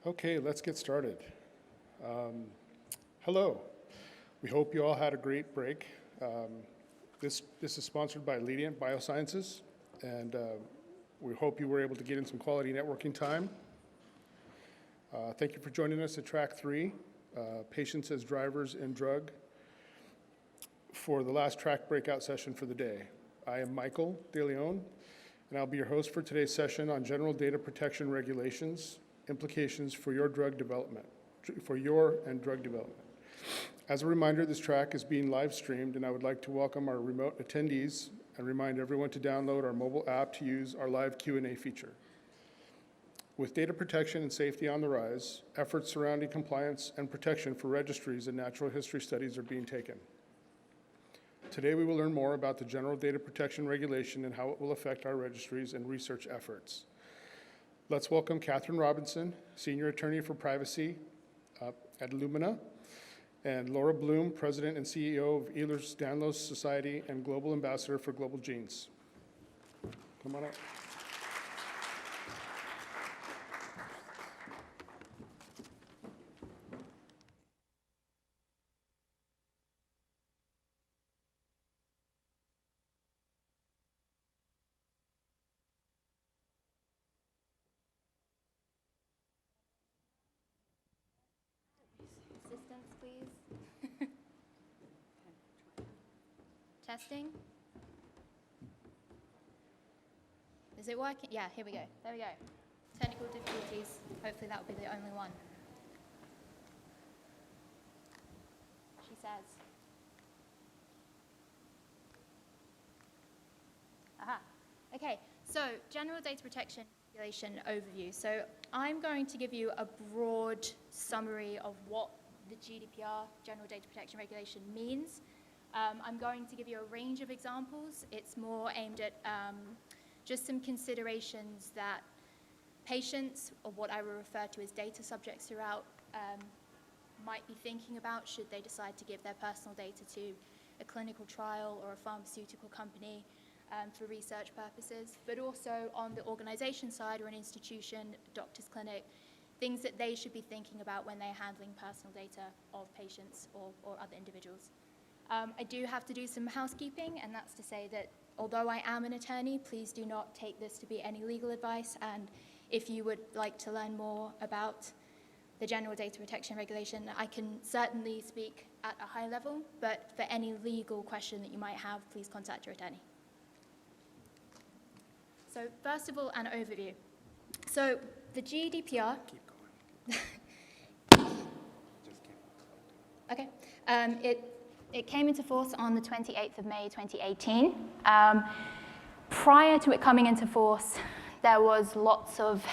Okay, let's get started. Hello. We hope you all had a great break. This is sponsored by Leadient Biosciences, and we hope you were able to get in some quality networking time. Thank you for joining us at Track 3, Patients as Drivers in Drug, for the last track breakout session for the day. I am Michael De Leon, and I'll be your host for today's session on general data protection regulations, implications for your drug development, and drug development. As a reminder, this track is being live streamed, and I would like to welcome our remote attendees and remind everyone to download our mobile app to use our live Q&A feature. With data protection and safety on the rise, efforts surrounding compliance and protection for registries and natural history studies are being taken. Today, we will learn more about the general data protection regulation and how it will affect our registries and research efforts. Let's welcome Kathryn Robinson, Senior Attorney for Privacy at Illumina, and Laura Bloom, President and CEO of Ehlers-Danlos Society and Global Ambassador for Global Genes. Come on up. Assistance, please. Testing. Is it working? Yeah, here we go. There we go. Technical difficulties. Hopefully that will be the only one. She says. Aha. Okay, so general data protection regulation overview. So I'm going to give you a broad summary of what the GDPR, General Data Protection Regulation, means. I'm going to give you a range of examples. It's more aimed at just some considerations that patients, or what I will refer to as data subjects throughout, might be thinking about should they decide to give their personal data to a clinical trial or a pharmaceutical company for research purposes, but also on the organization side or an institution, doctor's clinic, things that they should be thinking about when they're handling personal data of patients or other individuals. I do have to do some housekeeping, and that's to say that although I am an attorney, please do not take this to be any legal advice, and if you would like to learn more about the General Data Protection Regulation, I can certainly speak at a high level, but for any legal question that you might have, please contact your attorney. So first of all, an overview. So the GDPR. Keep going. Okay. It came into force on the 28th of May, 2018. Prior to it coming into force, there was lots of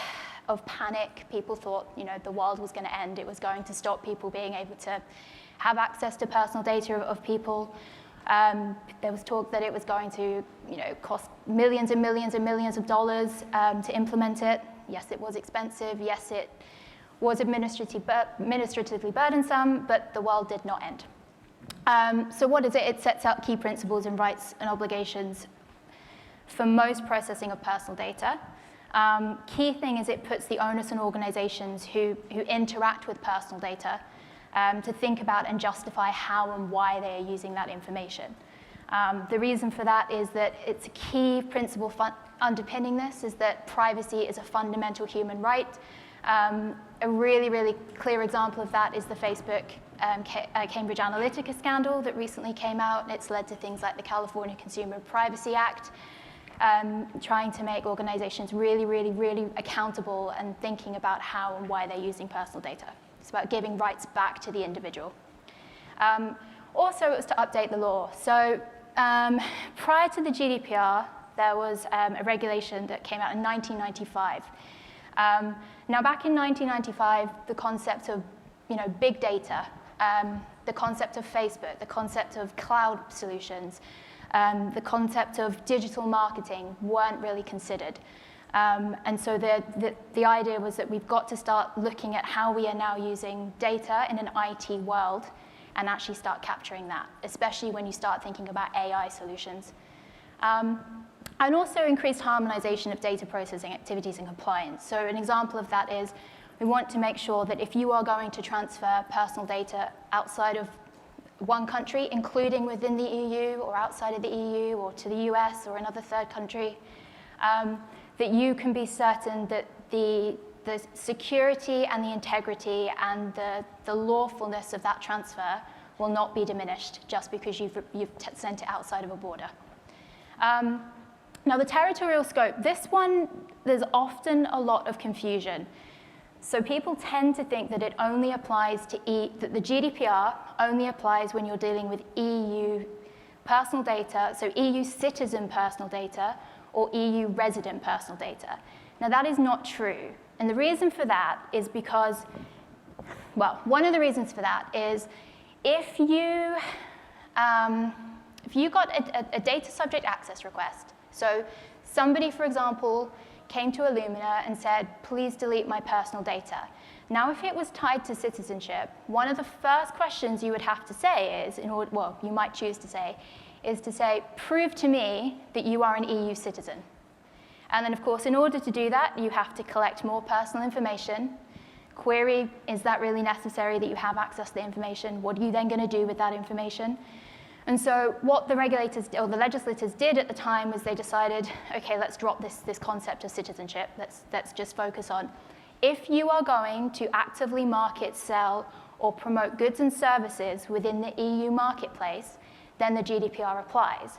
panic. People thought, the world was going to end. It was going to stop people being able to have access to personal data of people. There was talk that it was going to, cost millions and millions and millions of dollars to implement it. Yes, it was expensive. Yes, it was administratively burdensome, but the world did not end. So what is it? It sets out key principles and rights and obligations for most processing of personal data. Key thing is it puts the onus on organizations who interact with personal data to think about and justify how and why they are using that information. The reason for that is that it's a key principle underpinning this is that privacy is a fundamental human right. A really, really clear example of that is the Facebook Cambridge Analytica scandal that recently came out. It's led to things like the California Consumer Privacy Act, trying to make organizations really, really, really accountable and thinking about how and why they're using personal data. It's about giving rights back to the individual. Also, it was to update the law. So prior to the GDPR, there was a regulation that came out in 1995. Now, back in 1995, the concept of big data, the concept of Facebook, the concept of cloud solutions, the concept of digital marketing weren't really considered. And so the idea was that we've got to start looking at how we are now using data in an IT world and actually start capturing that, especially when you start thinking about AI solutions. And also increased harmonization of data processing activities and compliance. So an example of that is We want to make sure that if you are going to transfer personal data outside of one country, including within the EU or outside of the EU or to the US or another third country, that you can be certain that the security and the integrity and the lawfulness of that transfer will not be diminished just because you've sent it outside of a border. Now the territorial scope, this one, there's often a lot of confusion. So people tend to think that it only applies to that the GDPR only applies when you're dealing with EU personal data, so EU citizen personal data or EU resident personal data. Now that is not true. And the reason for that is because, well, one of the reasons for that is if you got a data subject access request, so somebody, for example, came to Illumina and said, please delete my personal data. Now, if it was tied to citizenship, one of the first questions you would have to say is, well, you might choose to say, is to say, prove to me that you are an EU citizen. And then, of course, in order to do that, you have to collect more personal information. Query, is that really necessary that you have access to the information? What are you then going to do with that information? And so what the regulators, or the legislators did at the time was they decided, okay, let's drop this concept of citizenship. Let's just focus on, if you are going to actively market, sell, or promote goods and services within the EU marketplace, then the GDPR applies.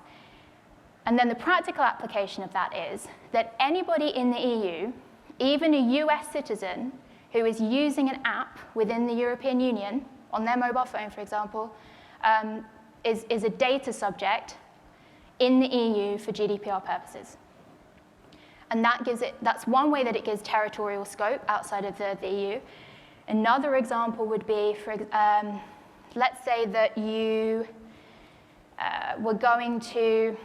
And then the practical application of that is that anybody in the EU, even a US citizen who is using an app within the European Union, on their mobile phone, for example, is a data subject in the EU for GDPR purposes. And that's one way that it gives territorial scope outside of the EU. Another example would be, let's say that you were going to,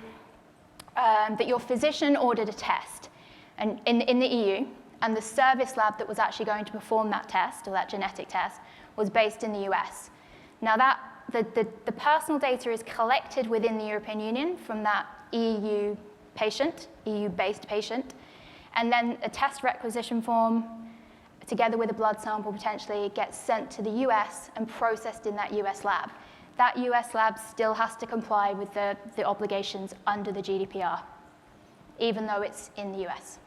that your physician ordered a test and in the EU, and the service lab that was actually going to perform that test, or that genetic test, was based in the US. Now the personal data is collected within the European Union from that EU patient, EU-based patient, and then a test requisition form, together with a blood sample potentially, gets sent to the US and processed in that US lab. That US lab still has to comply with the obligations under the GDPR, even though it's in the US.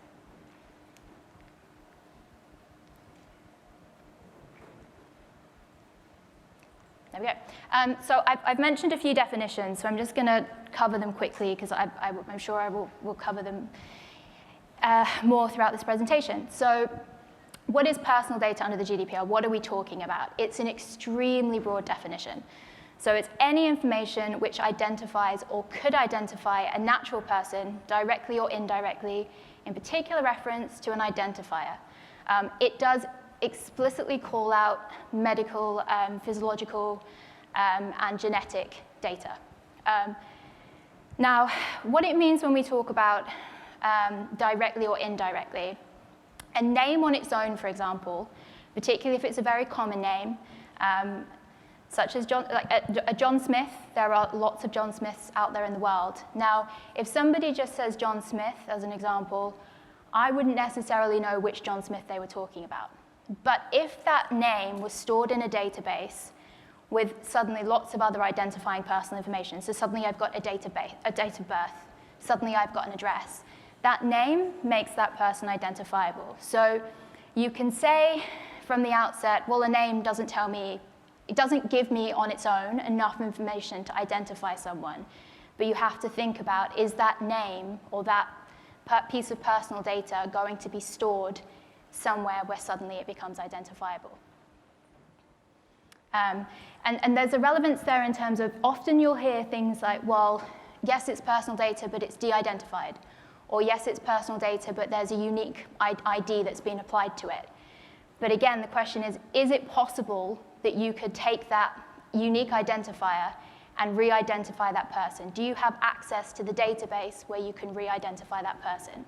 There we go. So I've mentioned a few definitions, so I'm just going to cover them quickly because I'm sure I will cover them more throughout this presentation. So what is personal data under the GDPR? What are we talking about? It's an extremely broad definition. So it's any information which identifies or could identify a natural person directly or indirectly, in particular reference to an identifier. It does explicitly call out medical, physiological, and genetic data. Now, what it means when we talk about directly or indirectly, a name on its own, for example, particularly if it's a very common name, such as John Smith, there are lots of John Smiths out there in the world. Now, if somebody just says John Smith, as an example, I wouldn't necessarily know which John Smith they were talking about. But if that name was stored in a database with suddenly lots of other identifying personal information, so suddenly I've got a date of birth, suddenly I've got an address, that name makes that person identifiable. So you can say from the outset, well, a name doesn't tell me, it doesn't give me on its own enough information to identify someone, but you have to think about, is that name or that piece of personal data going to be stored somewhere where suddenly it becomes identifiable. And there's a relevance there in terms of often you'll hear things like, well, yes, it's personal data, but it's de-identified. Or yes, it's personal data, but there's a unique ID that's been applied to it. But again, the question is it possible that you could take that unique identifier and re-identify that person? Do you have access to the database where you can re-identify that person?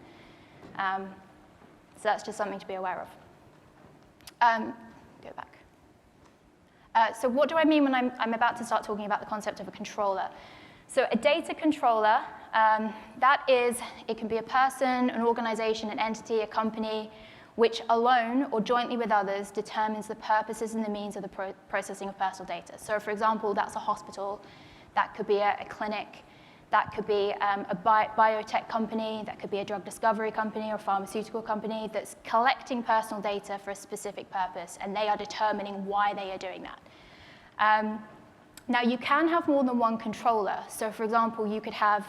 So that's just something to be aware of. Go back. So what do I mean when I'm about to start talking about the concept of a controller? So a data controller, that is, it can be a person, an organization, an entity, a company, which alone or jointly with others determines the purposes and the means of the processing of personal data. So for example, that's a hospital, that could be a clinic, that could be a biotech company, that could be a drug discovery company or pharmaceutical company that's collecting personal data for a specific purpose, and they are determining why they are doing that. Now, you can have more than one controller. So for example, you could have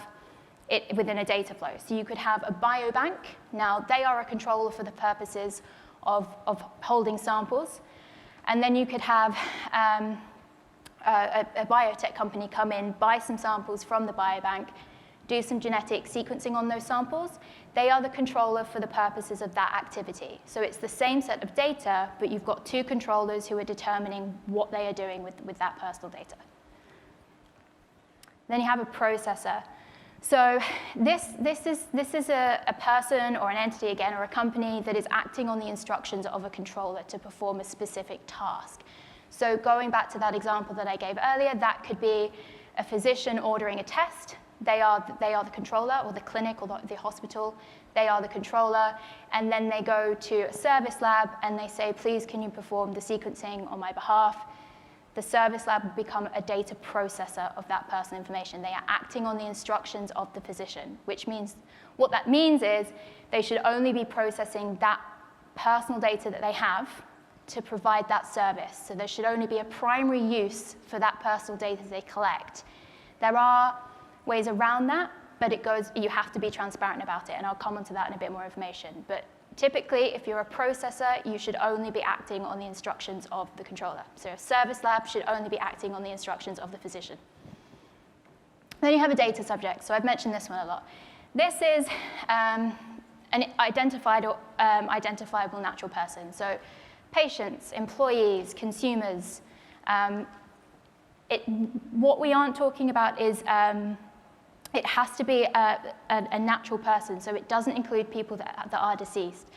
it within a data flow. So you could have a biobank. Now, they are a controller for the purposes of holding samples. And then you could have a biotech company come in, buy some samples from the biobank, do some genetic sequencing on those samples. They are the controller for the purposes of that activity. So it's the same set of data, but you've got two controllers who are determining what they are doing with that personal data. Then you have a processor. So this is a person or an entity, again, or a company that is acting on the instructions of a controller to perform a specific task. So going back to that example that I gave earlier, that could be a physician ordering a test. They are the controller, or the clinic or the hospital. They are the controller. And then they go to a service lab and they say, please, can you perform the sequencing on my behalf? The service lab will become a data processor of that personal information. They are acting on the instructions of the physician, which means, what that means is they should only be processing that personal data that they have to provide that service. So there should only be a primary use for that personal data they collect. There are ways around that, but you have to be transparent about it, and I'll come onto that in a bit more information. But typically, if you're a processor, you should only be acting on the instructions of the controller. So a service lab should only be acting on the instructions of the physician. Then you have a data subject. So I've mentioned this one a lot. This is an identifiable natural person. So patients, employees, consumers. What we aren't talking about is it has to be a natural person, so it doesn't include people that are deceased.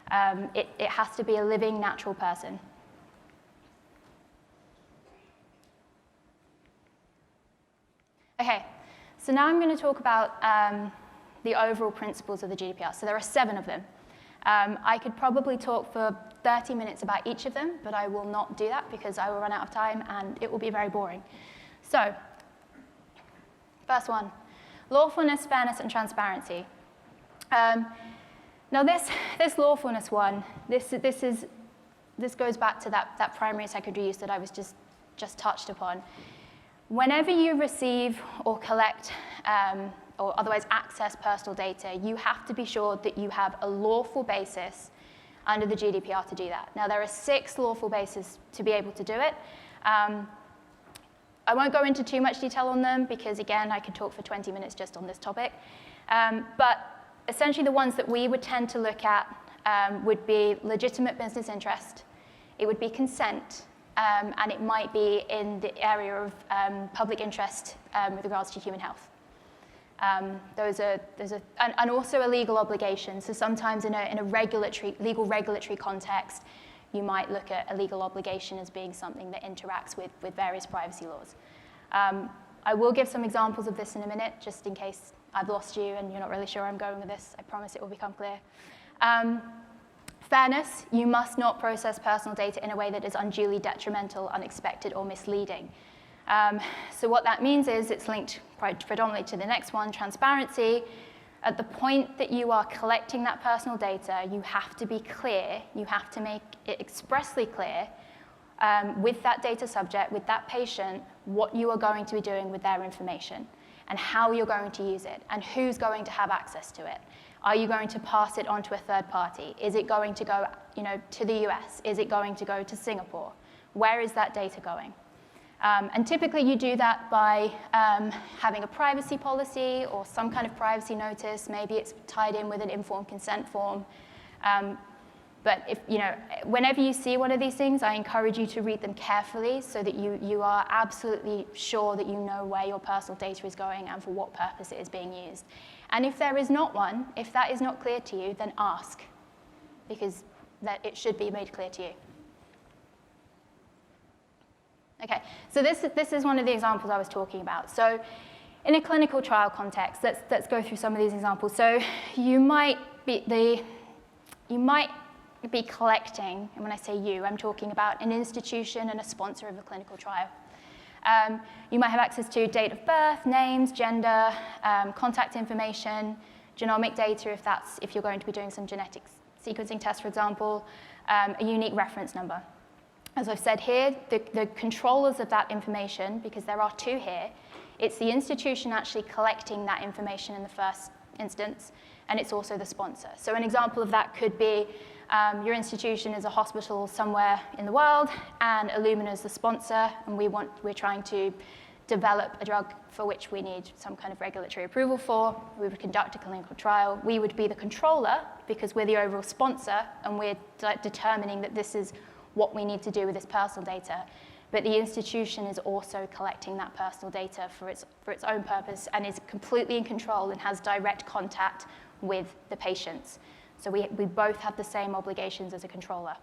It has to be a living, natural person. Okay, so now I'm going to talk about the overall principles of the GDPR. So there are 7 of them. I could probably talk for 30 minutes about each of them, but I will not do that because I will run out of time and it will be very boring. So, first one. Lawfulness, fairness, and transparency. Now this lawfulness one, this goes back to that primary and secondary use that I was just touched upon. Whenever you receive or collect or otherwise access personal data, you have to be sure that you have a lawful basis under the GDPR to do that. Now there are 6 lawful bases to be able to do it. I won't go into too much detail on them because, again, I could talk for 20 minutes just on this topic. But essentially the ones that we would tend to look at would be legitimate business interest, it would be consent, and it might be in the area of public interest with regards to human health. And also a legal obligation. So sometimes in a legal regulatory context, you might look at a legal obligation as being something that interacts with various privacy laws. I will give some examples of this in a minute, just in case I've lost you and you're not really sure where I'm going with this. I promise it will become clear. Fairness, you must not process personal data in a way that is unduly detrimental, unexpected, or misleading. So what that means is it's linked predominantly to the next one, transparency. At the point that you are collecting that personal data, you have to be clear, you have to make it expressly clear with that data subject, with that patient, what you are going to be doing with their information and how you're going to use it and who's going to have access to it. Are you going to pass it on to a third party? Is it going to go, to the US? Is it going to go to Singapore? Where is that data going? And typically you do that by having a privacy policy or some kind of privacy notice. Maybe it's tied in with an informed consent form. But whenever you see one of these things, I encourage you to read them carefully so that you are absolutely sure that you know where your personal data is going and for what purpose it is being used. And if there is not one, if that is not clear to you, then ask, because it should be made clear to you. Okay, so this is one of the examples I was talking about. So in a clinical trial context, let's go through some of these examples. So you might be collecting, and when I say you, I'm talking about an institution and a sponsor of a clinical trial. You might have access to date of birth, names, gender, contact information, genomic data if you're going to be doing some genetic sequencing tests, for example, a unique reference number. As I've said here, the controllers of that information, because there are two here, it's the institution actually collecting that information in the first instance, and it's also the sponsor. So an example of that could be your institution is a hospital somewhere in the world, and Illumina is the sponsor, and we're trying to develop a drug for which we need some kind of regulatory approval for. We would conduct a clinical trial. We would be the controller because we're the overall sponsor, and we're determining that this is what we need to do with this personal data. But the institution is also collecting that personal data for its own purpose and is completely in control and has direct contact with the patients. So we both have the same obligations as a controller.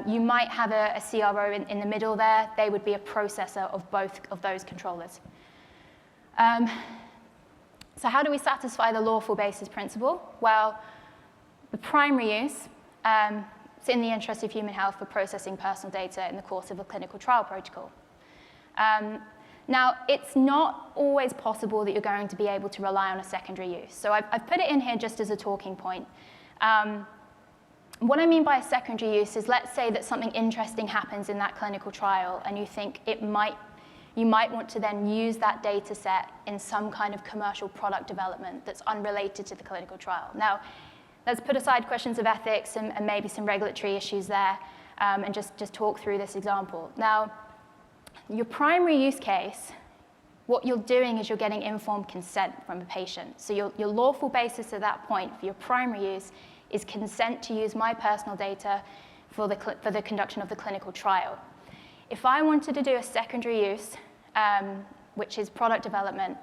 You might have a CRO in the middle there. They would be a processor of both of those controllers. So how do we satisfy the lawful basis principle? Well, the primary use, it's in the interest of human health for processing personal data in the course of a clinical trial protocol. Now, it's not always possible that you're going to be able to rely on a secondary use. So I've put it in here just as a talking point. What I mean by a secondary use is, let's say that something interesting happens in that clinical trial and you think you might want to then use that data set in some kind of commercial product development that's unrelated to the clinical trial. Now, let's put aside questions of ethics and maybe some regulatory issues there and just talk through this example. Now, your primary use case, what you're doing is you're getting informed consent from a patient. So your lawful basis at that point for your primary use is consent to use my personal data for the conduction of the clinical trial. If I wanted to do a secondary use, which is product development,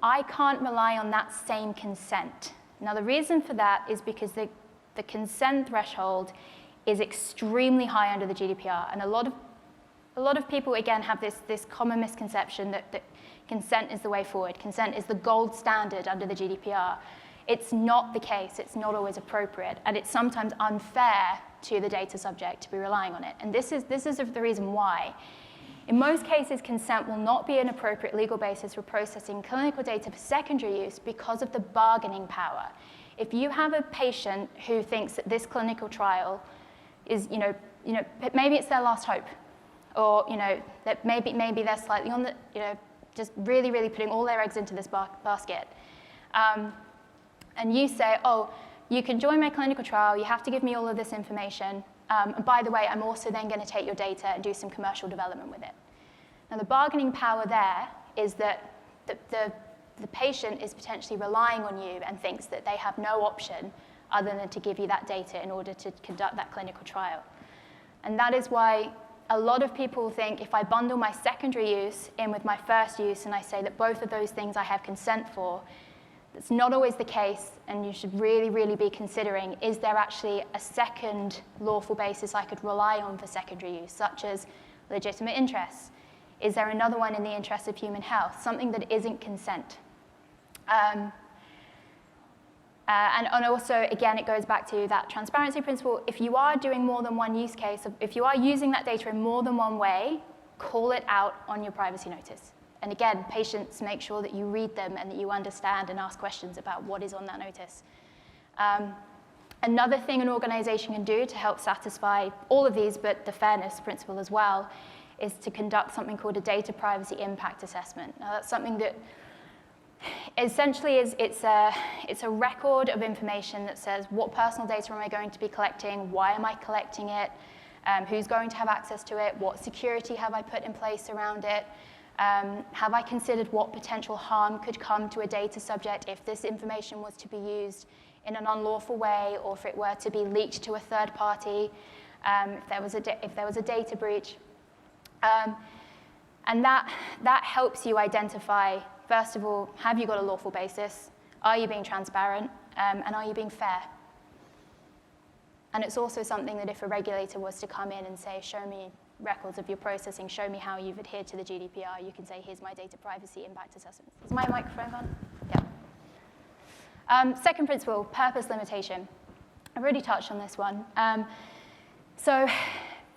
I can't rely on that same consent. Now, the reason for that is because the consent threshold is extremely high under the GDPR, and a lot of people, again, have this common misconception that consent is the way forward. Consent is the gold standard under the GDPR. It's not the case. It's not always appropriate, and it's sometimes unfair to the data subject to be relying on it. And this is the reason why. In most cases, consent will not be an appropriate legal basis for processing clinical data for secondary use because of the bargaining power. If you have a patient who thinks that this clinical trial is, maybe it's their last hope, or that maybe they're slightly on the, just really, really putting all their eggs into this basket. And you say, oh, you can join my clinical trial, you have to give me all of this information, and by the way, I'm also then going to take your data and do some commercial development with it. Now, the bargaining power there is that the patient is potentially relying on you and thinks that they have no option other than to give you that data in order to conduct that clinical trial. And that is why a lot of people think if I bundle my secondary use in with my first use and I say that both of those things I have consent for, that's not always the case, and you should really, really be considering, is there actually a second lawful basis I could rely on for secondary use, such as legitimate interests? Is there another one in the interest of human health, something that isn't consent? And also, again, it goes back to that transparency principle. If you are doing more than one use case, if you are using that data in more than one way, call it out on your privacy notice. And again, patients, make sure that you read them and that you understand and ask questions about what is on that notice. Another thing an organization can do to help satisfy all of these, but the fairness principle as well, is to conduct something called a data privacy impact assessment. Now, that's something that essentially it's a record of information that says what personal data am I going to be collecting, why am I collecting it, who's going to have access to it, what security have I put in place around it, have I considered what potential harm could come to a data subject if this information was to be used in an unlawful way, or if it were to be leaked to a third party, if there was a data breach. And that helps you identify, first of all, have you got a lawful basis? Are you being transparent? And are you being fair? And it's also something that if a regulator was to come in and say, show me records of your processing, show me how you've adhered to the GDPR, you can say, here's my data privacy impact assessment. Is my microphone on? Yeah. Second principle, purpose limitation. I've already touched on this one. So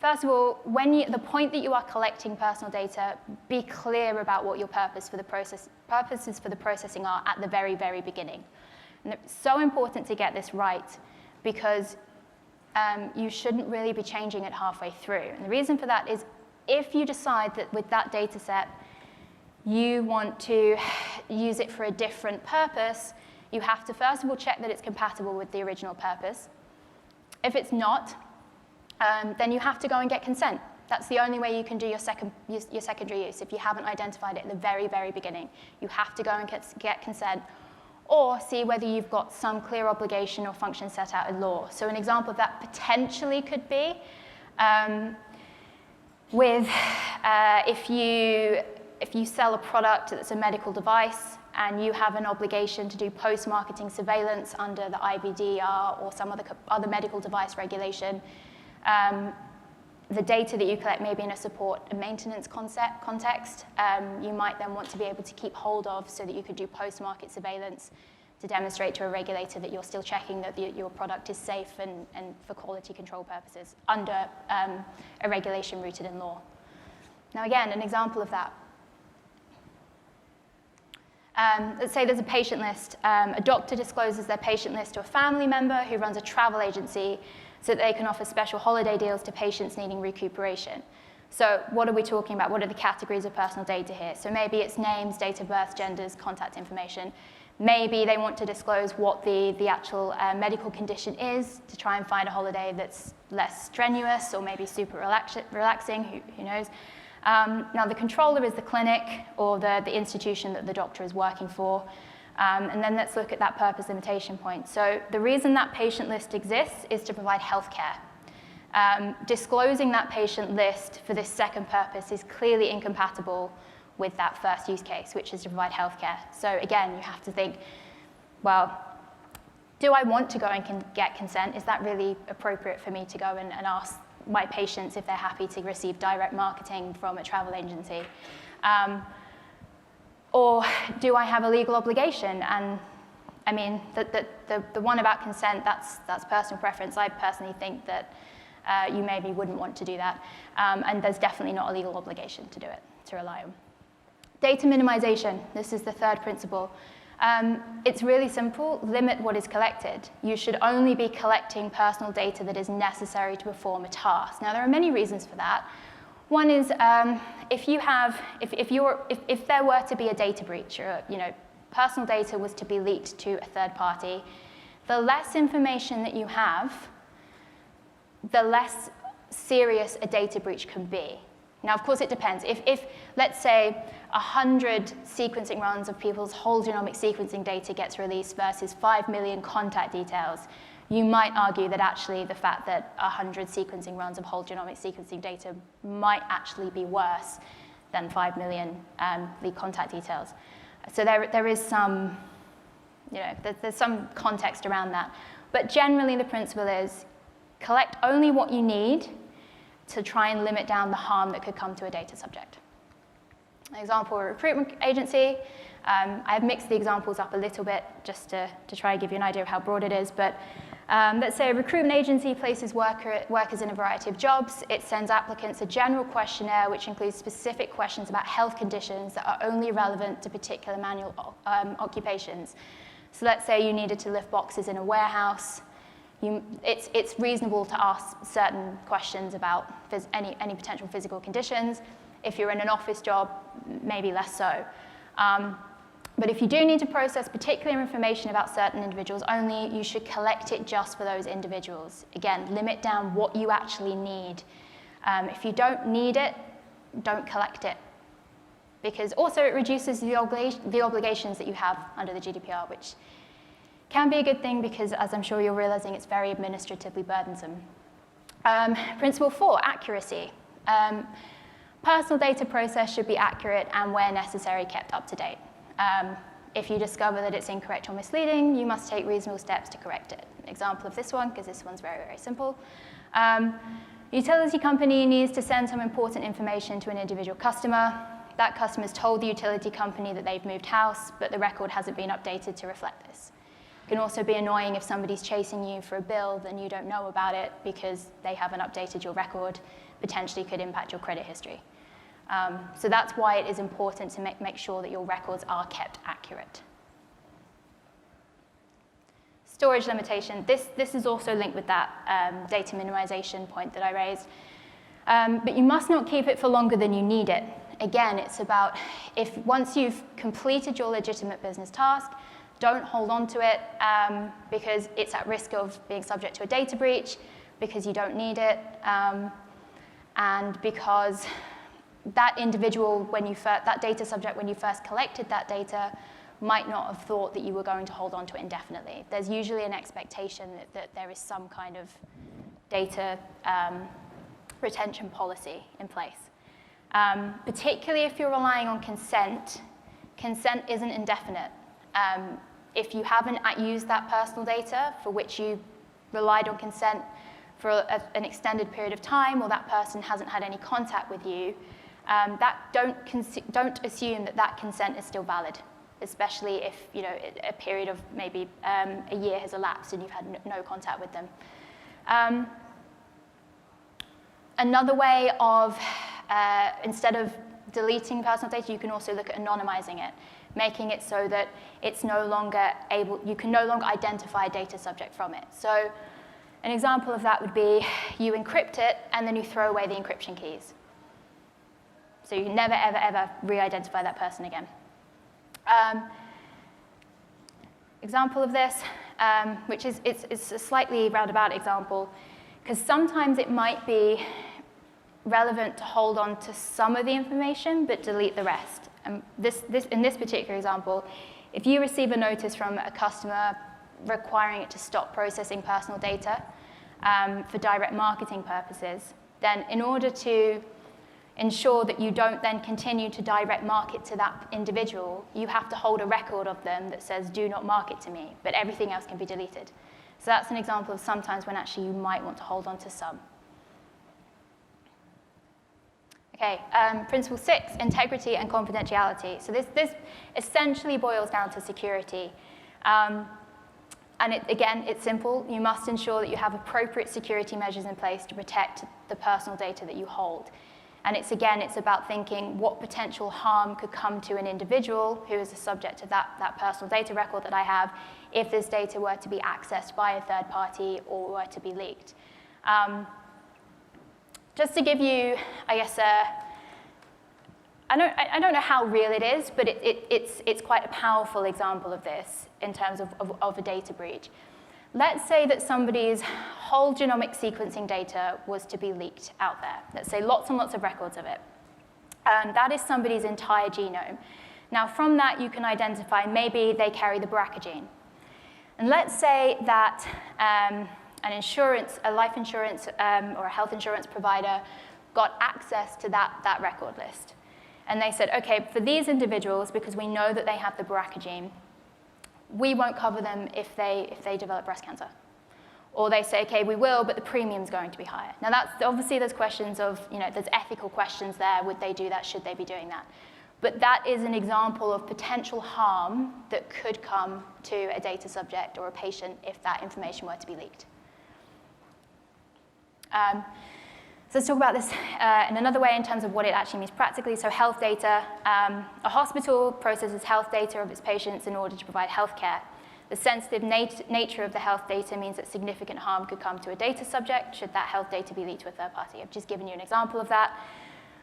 first of all, the point that you are collecting personal data, be clear about what your purposes for the processing are at the very, very beginning. And it's so important to get this right because you shouldn't really be changing it halfway through. And the reason for that is if you decide that with that data set, you want to use it for a different purpose, you have to first of all check that it's compatible with the original purpose. If it's not, then you have to go and get consent. That's the only way you can do your secondary use. If you haven't identified it at the very, very beginning, you have to go and get consent or see whether you've got some clear obligation or function set out in law. So an example of that potentially could be if you sell a product that's a medical device and you have an obligation to do post-marketing surveillance under the IVDR or some other medical device regulation, the data that you collect may be in a support and maintenance context. You might then want to be able to keep hold of so that you could do post-market surveillance to demonstrate to a regulator that you're still checking that your product is safe and for quality control purposes under a regulation rooted in law. Now again, an example of that. Let's say there's a patient list. A doctor discloses their patient list to a family member who runs a travel agency so that they can offer special holiday deals to patients needing recuperation. So what are we talking about? What are the categories of personal data here? So maybe it's names, date of birth, genders, contact information. Maybe they want to disclose what the actual medical condition is to try and find a holiday that's less strenuous or maybe super relaxing, who knows. Now the controller is the clinic or the institution that the doctor is working for. And then let's look at that purpose limitation point. So the reason that patient list exists is to provide healthcare. Disclosing that patient list for this second purpose is clearly incompatible with that first use case, which is to provide healthcare. So again, you have to think, well, do I want to go and get consent? Is that really appropriate for me to go and ask my patients if they're happy to receive direct marketing from a travel agency? Or do I have a legal obligation? And I mean, the one about consent, that's personal preference. I personally think that you maybe wouldn't want to do that. And there's definitely not a legal obligation to do it, to rely on. Data minimization, this is the third principle. It's really simple, limit what is collected. You should only be collecting personal data that is necessary to perform a task. Now, there are many reasons for that. One is if there were to be a data breach or personal data was to be leaked to a third party, the less information that you have, the less serious a data breach can be. Now, of course, it depends. If let's say, 100 sequencing runs of people's whole genomic sequencing data gets released versus 5 million contact details, you might argue that actually the fact that 100 sequencing runs of whole genomic sequencing data might actually be worse than 5 million lead contact details. So there is some, there's some context around that. But generally, the principle is collect only what you need to try and limit down the harm that could come to a data subject. An example, a recruitment agency. I have mixed the examples up a little bit just to try and give you an idea of how broad it is. But let's say a recruitment agency places workers in a variety of jobs. It sends applicants a general questionnaire which includes specific questions about health conditions that are only relevant to particular manual occupations. So let's say you needed to lift boxes in a warehouse. It's reasonable to ask certain questions about any potential physical conditions. If you're in an office job, maybe less so. But if you do need to process particular information about certain individuals only, you should collect it just for those individuals. Again, limit down what you actually need. If you don't need it, don't collect it. Because also it reduces the obligations that you have under the GDPR, which can be a good thing because, as I'm sure you're realizing, it's very administratively burdensome. Principle 4, accuracy. Personal data process should be accurate and, where necessary, kept up to date. If you discover that it's incorrect or misleading, you must take reasonable steps to correct it. An example of this one, because this one's very, very simple. Utility company needs to send some important information to an individual customer. That customer's told the utility company that they've moved house, but the record hasn't been updated to reflect this. It can also be annoying if somebody's chasing you for a bill, then you don't know about it because they haven't updated your record, potentially could impact your credit history. So that's why it is important to make sure that your records are kept accurate. Storage limitation. This is also linked with that data minimization point that I raised. But you must not keep it for longer than you need it. Again, it's about once you've completed your legitimate business task, don't hold on to it because it's at risk of being subject to a data breach, because you don't need it, and because that individual, that data subject, when you first collected that data, might not have thought that you were going to hold on to it indefinitely. There's usually an expectation that there is some kind of data retention policy in place. Particularly if you're relying on consent, consent isn't indefinite. If you haven't used that personal data for which you relied on consent for an extended period of time, or that person hasn't had any contact with you, don't assume that consent is still valid, especially if a period of maybe a year has elapsed and you've had no contact with them. Another way of, instead of deleting personal data, you can also look at anonymizing it, making it so that it's no longer you can no longer identify a data subject from it. So an example of that would be you encrypt it and then you throw away the encryption keys. So you can never, ever, ever re-identify that person again. Example of this, which it's a slightly roundabout example, because sometimes it might be relevant to hold on to some of the information but delete the rest. And in this particular example, if you receive a notice from a customer requiring it to stop processing personal data for direct marketing purposes, then in order to ensure that you don't then continue to direct market to that individual, you have to hold a record of them that says, do not market to me, but everything else can be deleted. So that's an example of sometimes when actually you might want to hold on to some. Okay, principle 6, integrity and confidentiality. So this essentially boils down to security. And again, it's simple. You must ensure that you have appropriate security measures in place to protect the personal data that you hold. And it's about thinking what potential harm could come to an individual who is the subject of that personal data record that I have if this data were to be accessed by a third party or were to be leaked. Just to give you, I guess, I don't know how real it is, but it's quite a powerful example of this in terms of a data breach. Let's say that somebody's whole genomic sequencing data was to be leaked out there. Let's say lots and lots of records of it. That is somebody's entire genome. Now, from that, you can identify maybe they carry the BRCA gene. And let's say that a life insurance or a health insurance provider got access to that record list. And they said, okay, for these individuals, because we know that they have the BRCA gene, we won't cover them if they develop breast cancer. Or they say, okay, we will, but the premium's going to be higher. Now, that's obviously there's questions of, there's ethical questions there. Would they do that? Should they be doing that? But that is an example of potential harm that could come to a data subject or a patient if that information were to be leaked. So let's talk about this in another way in terms of what it actually means practically. So health data. A hospital processes health data of its patients in order to provide health care. The sensitive nature of the health data means that significant harm could come to a data subject should that health data be leaked to a third party. I've just given you an example of that.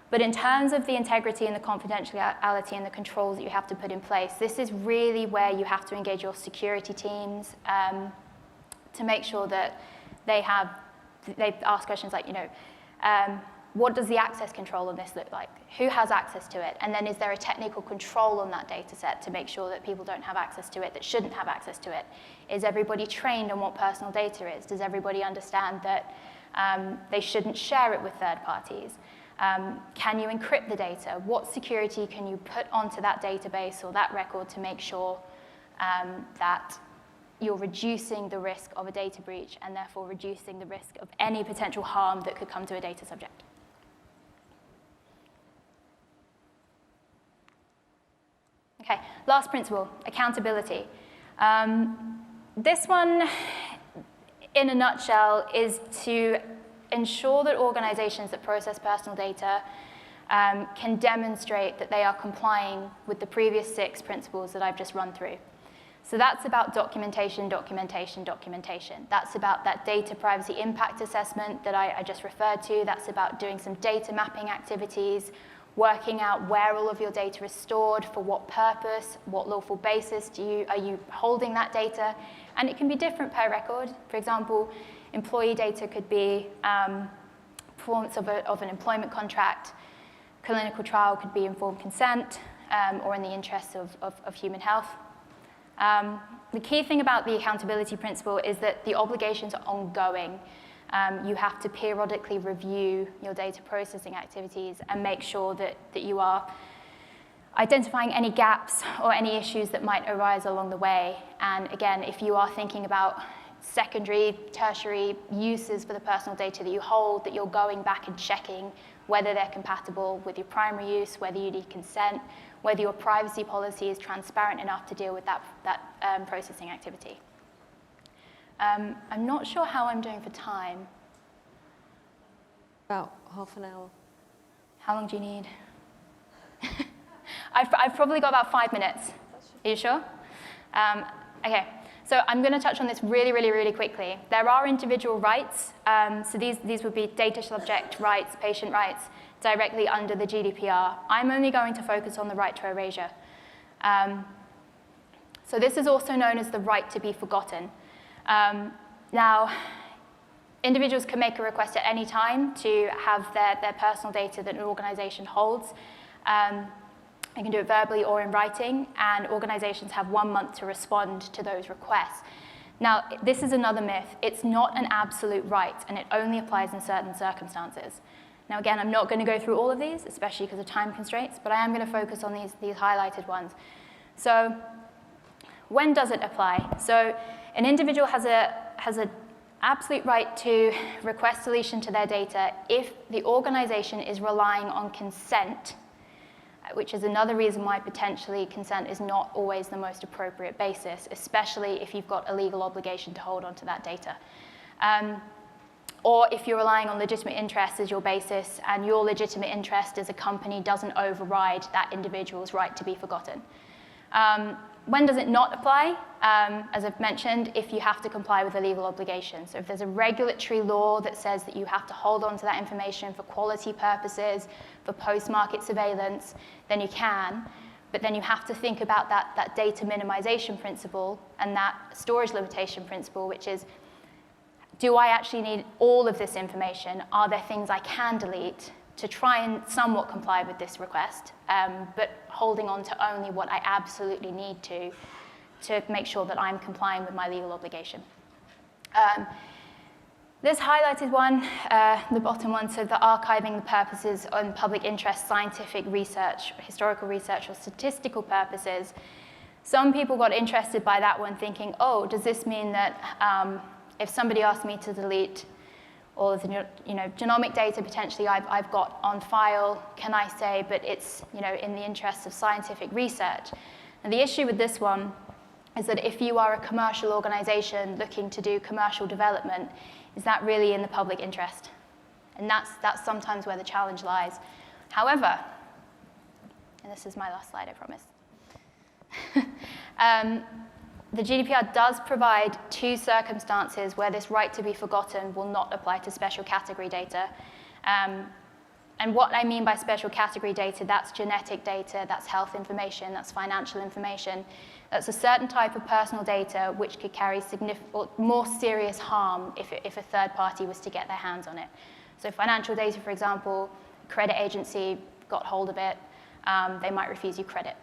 But in terms of the integrity and the confidentiality and the controls that you have to put in place, this is really where you have to engage your security teams to make sure that they ask questions like, what does the access control on this look like? Who has access to it? And then is there a technical control on that data set to make sure that people don't have access to it that shouldn't have access to it? Is everybody trained on what personal data is? Does everybody understand that they shouldn't share it with third parties? Can you encrypt the data? What security can you put onto that database or that record to make sure that you're reducing the risk of a data breach and therefore reducing the risk of any potential harm that could come to a data subject? Okay, last principle, accountability. This one, in a nutshell, is to ensure that organizations that process personal data can demonstrate that they are complying with the previous 6 principles that I've just run through. So that's about documentation, documentation, documentation. That's about that data privacy impact assessment that I just referred to. That's about doing some data mapping activities, working out where all of your data is stored, for what purpose, what lawful basis are you holding that data. And it can be different per record. For example, employee data could be performance of an employment contract. Clinical trial could be informed consent or in the interests of human health. The key thing about the accountability principle is that the obligations are ongoing. You have to periodically review your data processing activities and make sure that you are identifying any gaps or any issues that might arise along the way. And again, if you are thinking about secondary, tertiary uses for the personal data that you hold, that you're going back and checking whether they're compatible with your primary use, whether you need consent, whether your privacy policy is transparent enough to deal with that processing activity. I'm not sure how I'm doing for time. About half an hour. How long do you need? I've probably got about 5 minutes. Are you sure? Okay, so I'm going to touch on this really, really, really quickly. There are individual rights. So these would be data subject rights, patient rights, directly under the GDPR. I'm only going to focus on the right to erasure. So this is also known as the right to be forgotten. Now, individuals can make a request at any time to have their personal data that an organization holds. They can do it verbally or in writing, and organizations have 1 month to respond to those requests. Now, this is another myth. It's not an absolute right, and it only applies in certain circumstances. Now, again, I'm not going to go through all of these, especially because of time constraints, but I am going to focus on these highlighted ones. So, when does it apply? So, an individual has an absolute right to request deletion to their data if the organization is relying on consent, which is another reason why potentially consent is not always the most appropriate basis, especially if you've got a legal obligation to hold onto that data. Or if you're relying on legitimate interest as your basis, and your legitimate interest as a company doesn't override that individual's right to be forgotten. When does it not apply? As I've mentioned, if you have to comply with a legal obligation. So if there's a regulatory law that says that you have to hold on to that information for quality purposes, for post-market surveillance, then you can. But then you have to think about that data minimization principle and that storage limitation principle, which is, do I actually need all of this information? Are there things I can delete to try and somewhat comply with this request, but holding on to only what I absolutely need to make sure that I'm complying with my legal obligation. This highlighted one, the bottom one, so the archiving the purposes on public interest, scientific research, historical research, or statistical purposes. Some people got interested by that one thinking, oh, does this mean that if somebody asked me to delete all of the genomic data potentially I've got on file, can I say, but it's in the interests of scientific research? And the issue with this one is that if you are a commercial organization looking to do commercial development, is that really in the public interest? And that's sometimes where the challenge lies. However, and this is my last slide, I promise. The GDPR does provide 2 circumstances where this right to be forgotten will not apply to special category data. And what I mean by special category data, that's genetic data, that's health information, that's financial information. That's a certain type of personal data which could carry significant or more serious harm if a third party was to get their hands on it. So financial data, for example, a credit agency got hold of it, they might refuse you credit.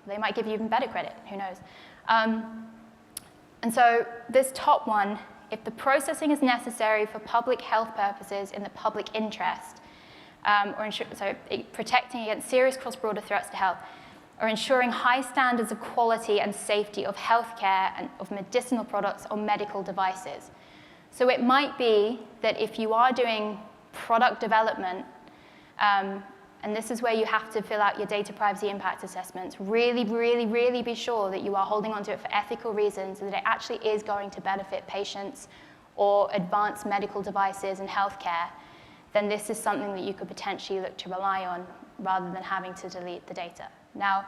They might give you even better credit, who knows? And so this top one, if the processing is necessary for public health purposes in the public interest, protecting against serious cross-border threats to health, or ensuring high standards of quality and safety of healthcare and of medicinal products or medical devices. So it might be that if you are doing product development And this is where you have to fill out your data privacy impact assessments. Really, really, really be sure that you are holding onto it for ethical reasons, that it actually is going to benefit patients or advanced medical devices and healthcare. Then this is something that you could potentially look to rely on rather than having to delete the data. Now,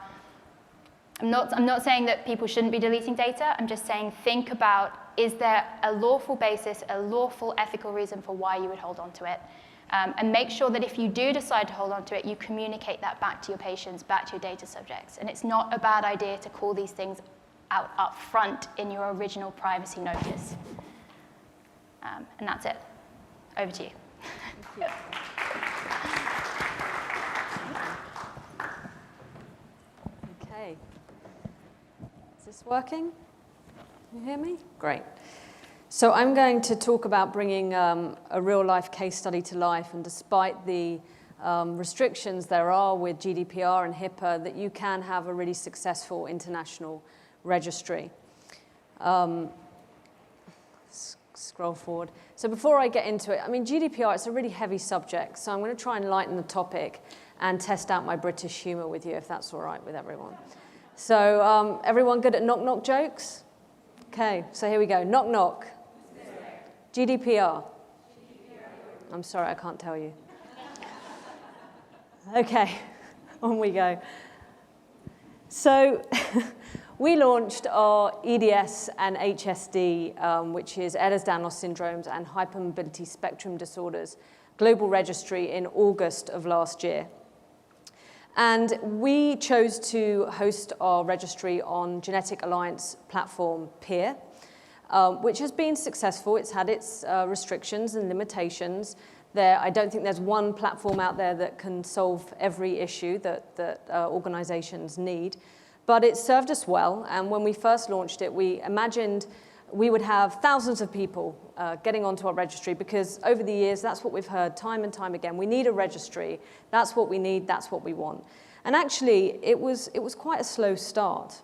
I'm not saying that people shouldn't be deleting data. I'm just saying think about, is there a lawful basis, a lawful ethical reason for why you would hold on to it? And make sure that if you do decide to hold on to it, you communicate that back to your patients, back to your data subjects. And it's not a bad idea to call these things out up front in your original privacy notice. And that's it. Over to you. Thank you. Okay. Is this working? Can you hear me? Great. So I'm going to talk about bringing a real-life case study to life, and despite the restrictions there are with GDPR and HIPAA, that you can have a really successful international registry. Scroll forward. So before I get into it, I mean, GDPR, it's a really heavy subject, so I'm going to try and lighten the topic and test out my British humor with you, if that's all right with everyone. So everyone good at knock-knock jokes? Okay, so here we go. Knock-knock. GDPR. I'm sorry, I can't tell you. Okay, on we go. So we launched our EDS and HSD, which is Ehlers-Danlos syndromes and hypermobility spectrum disorders, global registry in August of last year. And we chose to host our registry on Genetic Alliance platform PEER, which has been successful. It's had its restrictions and limitations. I don't think there's one platform out there that can solve every issue that organizations need. But it served us well, and when we first launched it, we imagined we would have thousands of people getting onto our registry, because over the years, that's what we've heard time and time again. We need a registry. That's what we need. That's what we want. And actually, it was quite a slow start.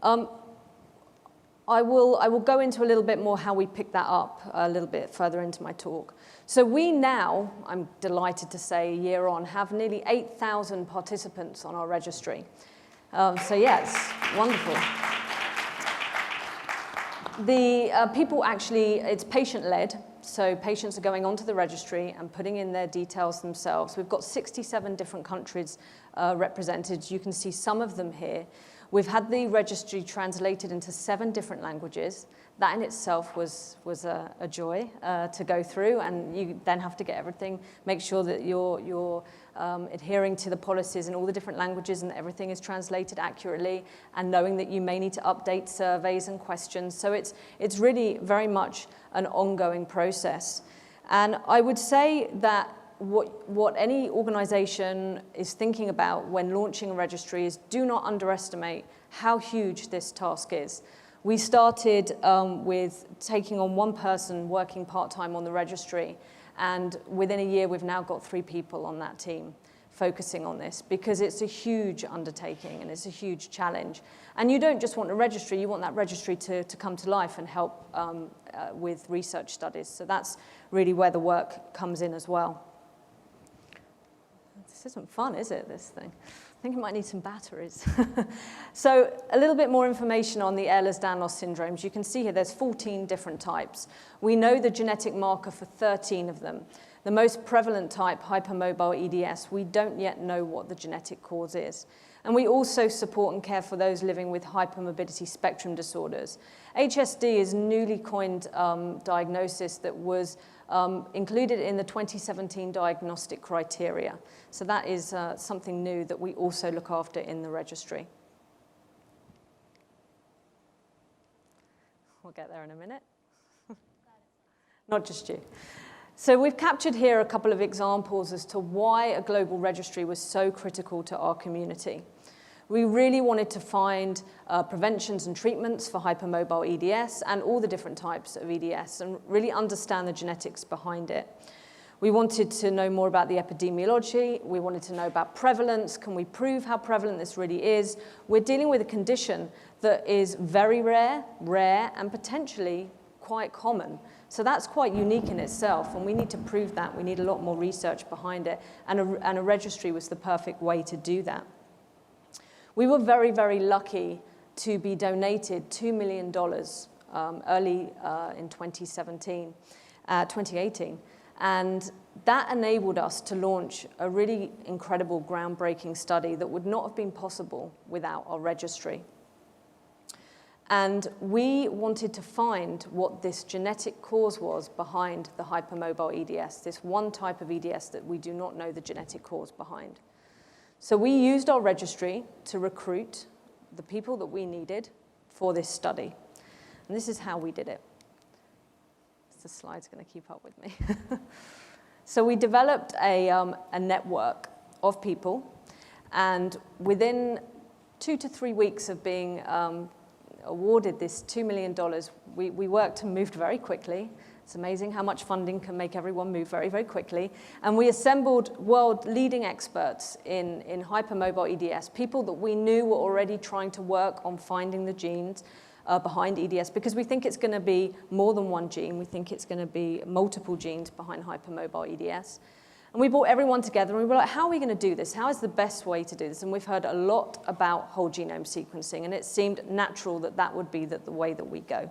I will go into a little bit more how we picked that up a little bit further into my talk. So we now, I'm delighted to say, a year on, have nearly 8,000 participants on our registry. So yeah, it's wonderful. The people actually, it's patient-led, so patients are going onto the registry and putting in their details themselves. We've got 67 different countries represented. You can see some of them here. We've had the registry translated into 7 different languages. That in itself was a joy to go through, and you then have to get everything, make sure that you're adhering to the policies in all the different languages and that everything is translated accurately, and knowing that you may need to update surveys and questions. So it's really very much an ongoing process. And I would say that what any organization is thinking about when launching a registry is do not underestimate how huge this task is. We started with taking on one person working part-time on the registry, and within a year we've now got 3 people on that team focusing on this, because it's a huge undertaking and it's a huge challenge. And you don't just want a registry, you want that registry to come to life and help with research studies. So that's really where the work comes in as well. This isn't fun, is it, this thing? I think it might need some batteries. So a little bit more information on the Ehlers-Danlos syndromes. You can see here there's 14 different types. We know the genetic marker for 13 of them. The most prevalent type, hypermobile EDS, we don't yet know what the genetic cause is. And we also support and care for those living with hypermobility spectrum disorders. HSD is newly coined diagnosis that was included in the 2017 diagnostic criteria. So that is something new that we also look after in the registry. We'll get there in a minute. Not just you. So we've captured here a couple of examples as to why a global registry was so critical to our community. We really wanted to find preventions and treatments for hypermobile EDS and all the different types of EDS and really understand the genetics behind it. We wanted to know more about the epidemiology. We wanted to know about prevalence. Can we prove how prevalent this really is? We're dealing with a condition that is very rare, and potentially quite common. So that's quite unique in itself, and we need to prove that. We need a lot more research behind it, and a registry was the perfect way to do that. We were very, very lucky to be donated $2 million early in 2018. And that enabled us to launch a really incredible, groundbreaking study that would not have been possible without our registry. And we wanted to find what this genetic cause was behind the hypermobile EDS, this one type of EDS that we do not know the genetic cause behind. So we used our registry to recruit the people that we needed for this study. And this is how we did it. The slide's going to keep up with me. So we developed a network of people, and within 2 to 3 weeks of being awarded this $2 million, we worked and moved very quickly. It's amazing how much funding can make everyone move very, very quickly. And we assembled world-leading experts in hypermobile EDS, people that we knew were already trying to work on finding the genes behind EDS, because we think it's going to be more than one gene. We think it's going to be multiple genes behind hypermobile EDS. And we brought everyone together, and we were like, how are we going to do this? How is the best way to do this? And we've heard a lot about whole genome sequencing, and it seemed natural that that would be the way that we go.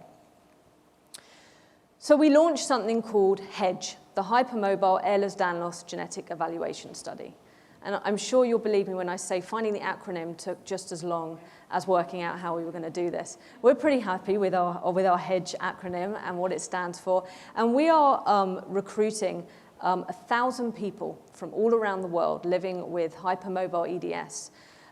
So we launched something called HEDGE, the Hypermobile Ehlers-Danlos Genetic Evaluation Study. And I'm sure you'll believe me when I say finding the acronym took just as long as working out how we were going to do this. We're pretty happy with our HEDGE acronym and what it stands for. And we are recruiting 1,000 people from all around the world living with hypermobile EDS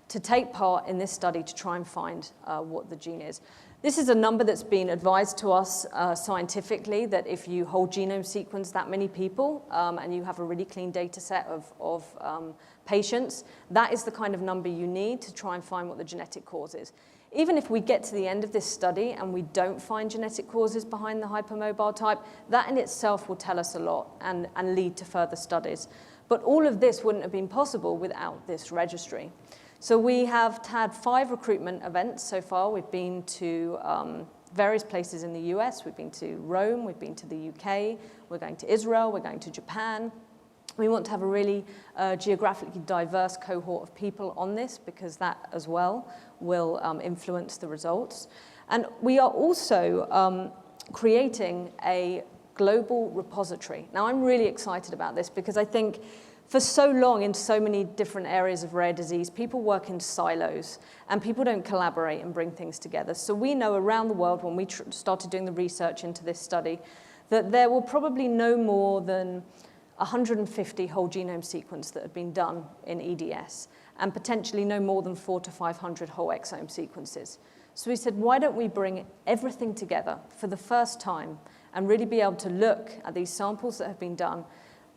to take part in this study to try and find what the gene is. This is a number that's been advised to us scientifically, that if you whole genome sequence that many people and you have a really clean data set of patients, that is the kind of number you need to try and find what the genetic cause is. Even if we get to the end of this study and we don't find genetic causes behind the hypermobile type, that in itself will tell us a lot and lead to further studies. But all of this wouldn't have been possible without this registry. So we have had 5 recruitment events so far. We've been to various places in the US. We've been to Rome. We've been to the UK. We're going to Israel. We're going to Japan. We want to have a really geographically diverse cohort of people on this, because that as well will influence the results. And we are also creating a global repository. Now, I'm really excited about this, because I think for so long in so many different areas of rare disease, people work in silos and people don't collaborate and bring things together. So we know around the world, when we started doing the research into this study, that there were probably no more than 150 whole genome sequence that had been done in EDS, and potentially no more than 400 to 500 whole exome sequences. So we said, why don't we bring everything together for the first time and really be able to look at these samples that have been done,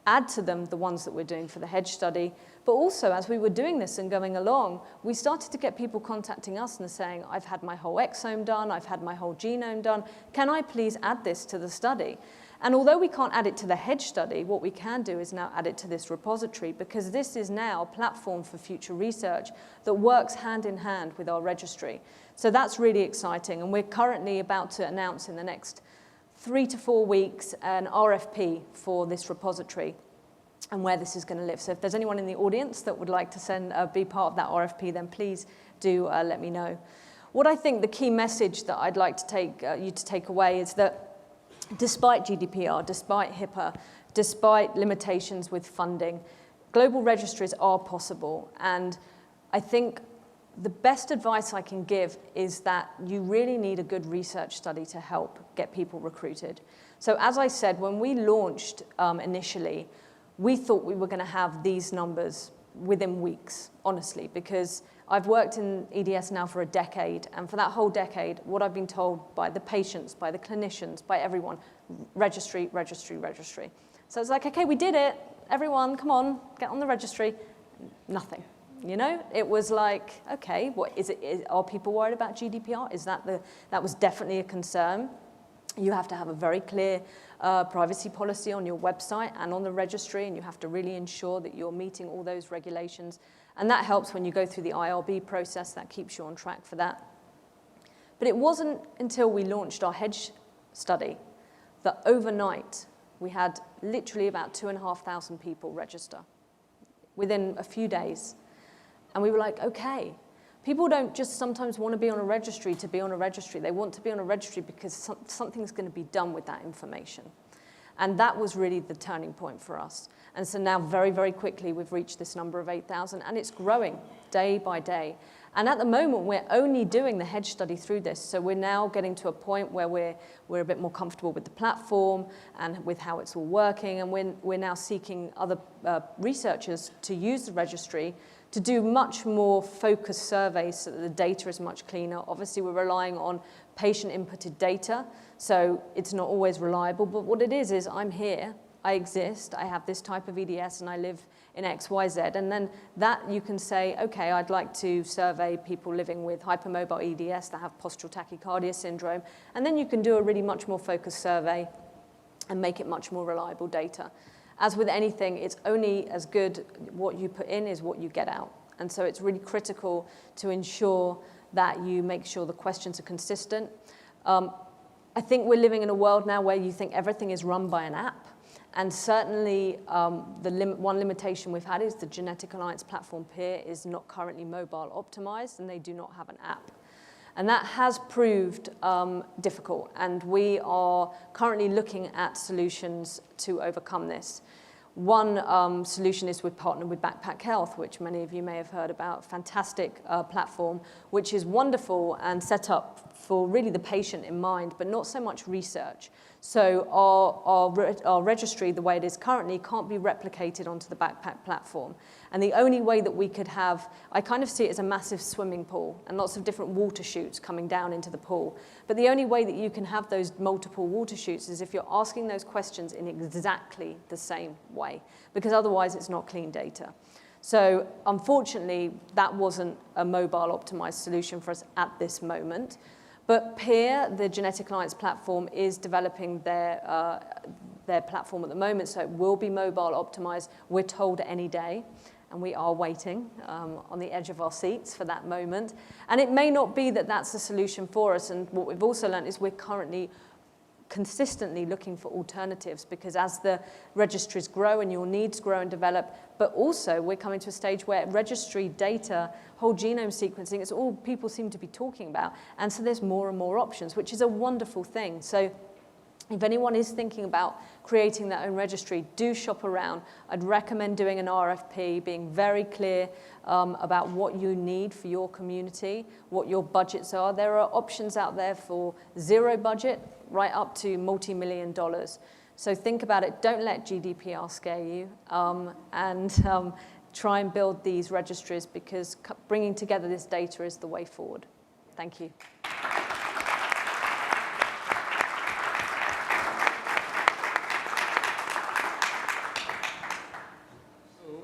add to them the ones that we're doing for the HEDGE study. But also, as we were doing this and going along, we started to get people contacting us and saying, I've had my whole exome done, I've had my whole genome done, can I please add this to the study? And although we can't add it to the HEDGE study, what we can do is now add it to this repository, because this is now a platform for future research that works hand in hand with our registry. So that's really exciting, and we're currently about to announce in the next 3 to 4 weeks an RFP for this repository and where this is going to live. So if there's anyone in the audience that would like to be part of that RFP, then please do let me know. What I think the key message that I'd like to take you to take away is that despite GDPR, despite HIPAA, despite limitations with funding, global registries are possible. And I think the best advice I can give is that you really need a good research study to help get people recruited. So as I said, when we launched initially, we thought we were going to have these numbers within weeks, honestly, because I've worked in EDS now for a decade, and for that whole decade, what I've been told by the patients, by the clinicians, by everyone, registry, registry, registry. So it's like, okay, we did it. Everyone, come on, get on the registry. Nothing. You know, it was like, okay, what is it? Are people worried about GDPR? That was definitely a concern. You have to have a very clear privacy policy on your website and on the registry, and you have to really ensure that you're meeting all those regulations. And that helps when you go through the IRB process. That keeps you on track for that. But it wasn't until we launched our HEDGE study that overnight we had literally about 2,500 people register within a few days. And we were like, okay, people don't just sometimes want to be on a registry to be on a registry. They want to be on a registry because something's going to be done with that information. And that was really the turning point for us. And so now very, very quickly, we've reached this number of 8,000, and it's growing day by day. And at the moment, we're only doing the hedge study through this. So we're now getting to a point where we're a bit more comfortable with the platform and with how it's all working. And we're now seeking other researchers to use the registry to do much more focused surveys so that the data is much cleaner. Obviously, we're relying on patient-inputted data, so it's not always reliable. But what it is I'm here, I exist, I have this type of EDS, and I live in X, Y, Z. And then that you can say, okay, I'd like to survey people living with hypermobile EDS that have postural tachycardia syndrome. And then you can do a really much more focused survey and make it much more reliable data. As with anything, it's only as good, what you put in is what you get out. And so it's really critical to ensure that you make sure the questions are consistent. I think we're living in a world now where you think everything is run by an app. And certainly one limitation we've had is the Genetic Alliance platform PEER is not currently mobile optimized, and they do not have an app. And that has proved difficult, and we are currently looking at solutions to overcome this. One solution is we've partnered with Backpack Health, which many of you may have heard about, fantastic platform, which is wonderful and set up for really the patient in mind, but not so much research. So our registry, the way it is currently, can't be replicated onto the Backpack platform. And the only way that we could have, I kind of see it as a massive swimming pool and lots of different water chutes coming down into the pool. But the only way that you can have those multiple water chutes is if you're asking those questions in exactly the same way, because otherwise it's not clean data. So unfortunately, that wasn't a mobile optimized solution for us at this moment. But PEER, the Genetic Alliance platform, is developing their platform at the moment, so it will be mobile optimized, we're told, any day. And we are waiting on the edge of our seats for that moment. And it may not be that that's the solution for us. And what we've also learned is we're currently consistently looking for alternatives, because as the registries grow and your needs grow and develop, but also we're coming to a stage where registry data, whole genome sequencing, it's all people seem to be talking about. And so there's more and more options, which is a wonderful thing. So if anyone is thinking about creating their own registry, do shop around. I'd recommend doing an RFP, being very clear about what you need for your community, what your budgets are. There are options out there for zero budget, right up to multi-million dollars. So think about it. Don't let GDPR scare you, and try and build these registries, because bringing together this data is the way forward. Thank you.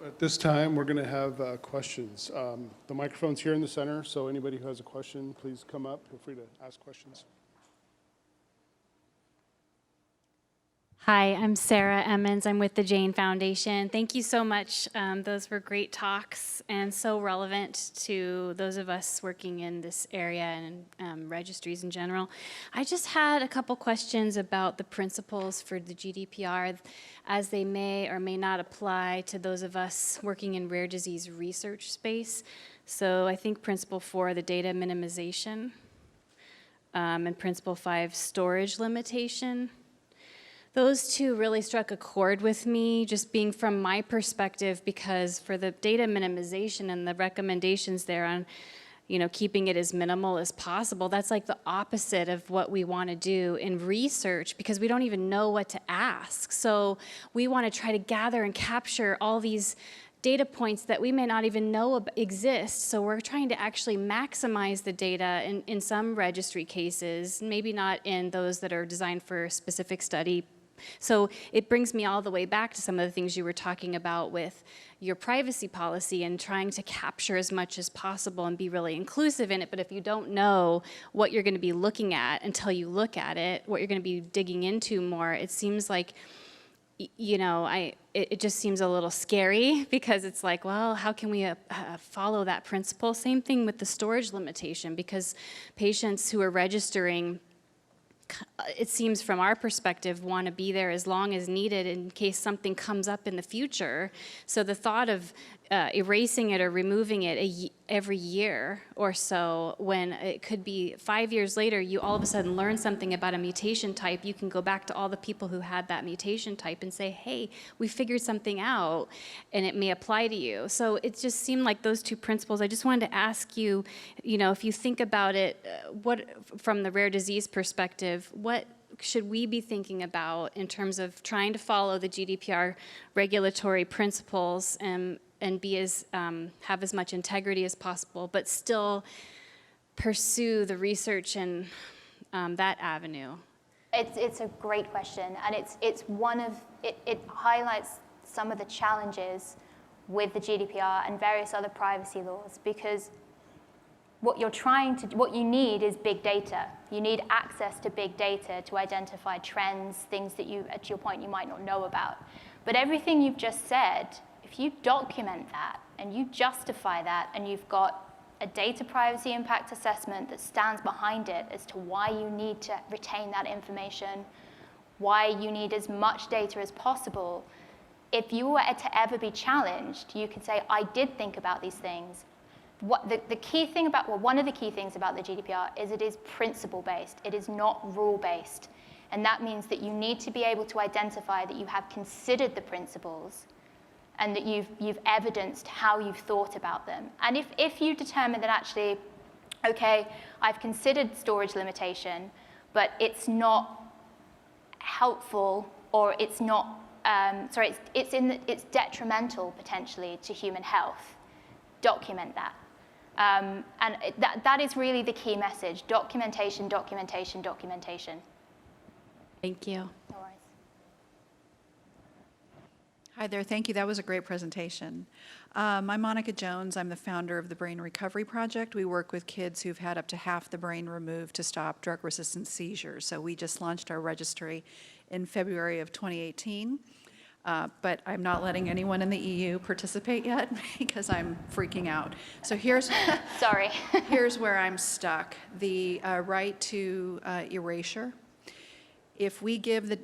At this time, we're going to have questions. The microphone's here in the center, so anybody who has a question, please come up. Feel free to ask questions. Hi, I'm Sarah Emmons. I'm with the Jane Foundation. Thank you so much. Those were great talks and so relevant to those of us working in this area and registries in general. I just had a couple questions about the principles for the GDPR as they may or may not apply to those of us working in rare disease research space. So I think Principle 4, the data minimization, and Principle 5, storage limitation. Those two really struck a chord with me, just being from my perspective, because for the data minimization and the recommendations there on, keeping it as minimal as possible, that's like the opposite of what we want to do in research, because we don't even know what to ask. So we want to try to gather and capture all these data points that we may not even know exist. So we're trying to actually maximize the data in some registry cases, maybe not in those that are designed for a specific study. So it brings me all the way back to some of the things you were talking about with your privacy policy and trying to capture as much as possible and be really inclusive in it. But if you don't know what you're going to be looking at until you look at it, what you're going to be digging into more, it seems like, it just seems a little scary, because it's like, well, how can we follow that principle? Same thing with the storage limitation, because patients who are registering it seems from our perspective, want to be there as long as needed in case something comes up in the future. So the thought of erasing it or removing it every year or so, when it could be 5 years later, you all of a sudden learn something about a mutation type, you can go back to all the people who had that mutation type and say, hey, we figured something out, and it may apply to you. So it just seemed like those two principles. I just wanted to ask you, if you think about it, what, from the rare disease perspective, what should we be thinking about in terms of trying to follow the GDPR regulatory principles and be have as much integrity as possible, but still pursue the research and that avenue? It's a great question, and it highlights some of the challenges with the GDPR and various other privacy laws, because what you need is big data. You need access to big data to identify trends, things that at your point, you might not know about. But everything you've just said, if you document that and you justify that, and you've got a data privacy impact assessment that stands behind it as to why you need to retain that information, why you need as much data as possible, if you were to ever be challenged, you could say, I did think about these things. One of the key things about the GDPR is it is principle-based. It is not rule-based. And that means that you need to be able to identify that you have considered the principles and that you've evidenced how you've thought about them. And if you determine that actually, okay, I've considered storage limitation, but it's not helpful, or it's not, it's detrimental potentially to human health, document that. And that is really the key message: documentation, documentation, documentation. Thank you. No worries. Hi there, thank you. That was a great presentation. I'm Monica Jones. I'm the founder of the Brain Recovery Project. We work with kids who've had up to half the brain removed to stop drug-resistant seizures. So we just launched our registry in February of 2018. But I'm not letting anyone in the EU participate yet because I'm freaking out. So here's Sorry. here's where I'm stuck. The right to erasure. If we give the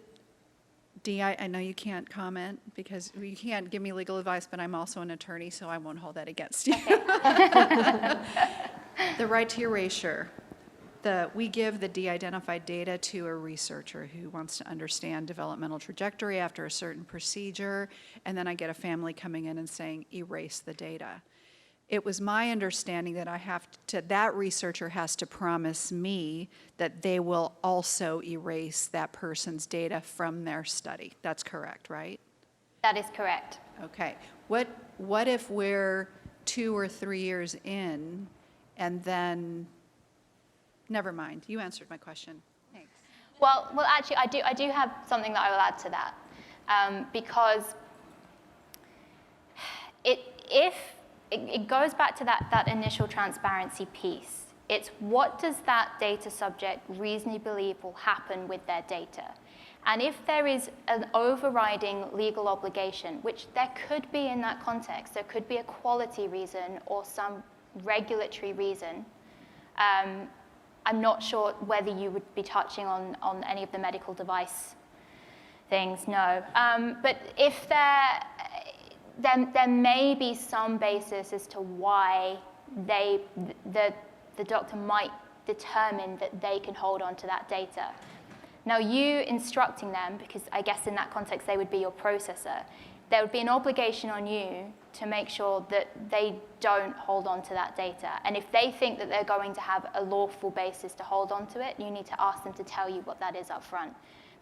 I know you can't comment because you can't give me legal advice, but I'm also an attorney, so I won't hold that against you. The right to erasure. We give the de-identified data to a researcher who wants to understand developmental trajectory after a certain procedure, and then I get a family coming in and saying, erase the data. It was my understanding that that researcher has to promise me that they will also erase that person's data from their study. That's correct, right? That is correct. Okay. What if we're 2 or 3 years in, and then, never mind, you answered my question. Thanks. Well, actually, I do have something that I will add to that, because it goes back to that initial transparency piece. It's what does that data subject reasonably believe will happen with their data? And if there is an overriding legal obligation, which there could be in that context, there could be a quality reason or some regulatory reason. I'm not sure whether you would be touching on any of the medical device things, no. But if there may be some basis as to why the doctor might determine that they can hold on to that data. Now, you instructing them, because I guess in that context they would be your processor, there would be an obligation on you to make sure that they don't hold on to that data. And if they think that they're going to have a lawful basis to hold on to it, you need to ask them to tell you what that is up front.